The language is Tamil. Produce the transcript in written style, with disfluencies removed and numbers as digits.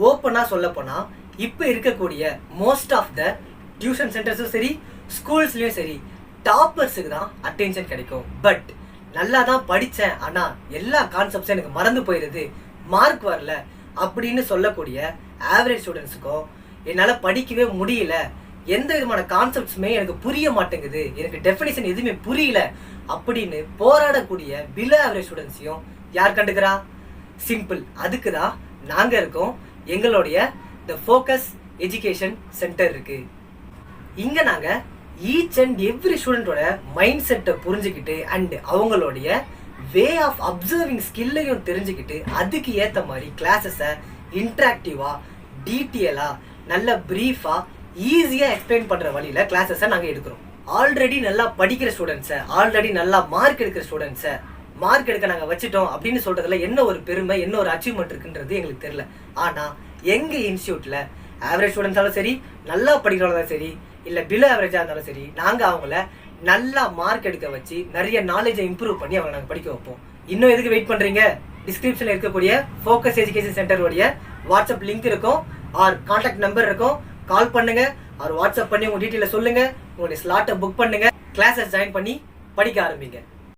ஓப்பனாக சொல்லப்போனால் இப்போ இருக்கக்கூடிய மோஸ்ட் ஆஃப் த டியூஷன் சென்டர்ஸும் சரி, ஸ்கூல்ஸ்லேயும் சரி, டாப்பர்ஸுக்கு தான் அட்டென்ஷன் கிடைக்கும். பட் நல்லா தான் படித்தேன், ஆனால் எல்லா கான்செப்ட்ஸும் எனக்கு மறந்து போயிடுது, மார்க் வரல அப்படின்னு சொல்லக்கூடிய ஆவரேஜ் ஸ்டூடெண்ட்ஸுக்கும் என்னால் படிக்கவே முடியல, எந்த விதமான கான்செப்ட்ஸுமே எனக்கு புரிய மாட்டேங்குது, எனக்கு டெஃபினிஷன் எதுவுமே புரியல அப்படின்னு போராடக்கூடிய பிலோ ஆவரேஜ் ஸ்டூடெண்ட்ஸையும் யார் கண்டுக்கிறா? சிம்பிள். அதுக்கு தான் நாங்கள் இருக்கோம். எங்களுடைய த ஃபோக்கஸ் எஜுகேஷன் சென்டர் இருக்கு. இங்கே நாங்கள் ஈச் அண்ட் எவ்ரி ஸ்டூடெண்ட்டோட மைண்ட் செட்டை புரிஞ்சுக்கிட்டு அண்ட் அவங்களுடைய வே ஆஃப் அப்சர்விங் ஸ்கில்லையும் தெரிஞ்சுக்கிட்டு அதுக்கு ஏற்ற மாதிரி கிளாஸஸை இன்ட்ராக்டிவாக, டீட்டெயிலாக, நல்ல ப்ரீஃபாக, ஈஸியாக எக்ஸ்பிளைன் பண்ணுற வழியில் கிளாஸஸை நாங்கள் எடுக்கிறோம். ஆல்ரெடி நல்லா படிக்கிற ஸ்டூடெண்ட்ஸை, ஆல்ரெடி நல்லா மார்க் எடுக்கிற ஸ்டூடெண்ட்ஸை மார்க் எடுக்க நாங்கள் வச்சுட்டோம் அப்படின்னு சொல்கிறதுல என்ன ஒரு பெருமை, என்ன ஒரு அச்சீவ்மெண்ட் இருக்குன்றது எங்களுக்கு தெரியல. ஆனால் எங்கள் இன்ஸ்டியூட்டில் ஆவரேஜ் ஸ்டூடெண்ட்ஸாலும் சரி, நல்லா படிக்கிறவங்களும் சரி, இல்லை பிலோ ஆவரேஜாக இருந்தாலும் சரி, நாங்கள் அவங்கள நல்லா மார்க் எடுக்க வச்சு நிறைய நாலேஜை இம்ப்ரூவ் பண்ணி அவங்களை நாங்கள் படிக்க வைப்போம். இன்னும் எதுக்கு வெயிட் பண்ணுறீங்க? டிஸ்கிரிப்ஷனில் இருக்கக்கூடிய ஃபோக்கஸ் எஜுகேஷன் சென்டருடைய வாட்ஸ்அப் லிங்க் இருக்கும், ஆர் கான்டாக்ட் நம்பர் இருக்கும். கால் பண்ணுங்க, ஆர் வாட்ஸ்அப் பண்ணி உங்கள் டீட்டெயிலை சொல்லுங்கள், உங்களுடைய ஸ்லாட்டை புக் பண்ணுங்கள், கிளாஸஸ் ஜாயின் பண்ணி படிக்க ஆரம்பிங்க.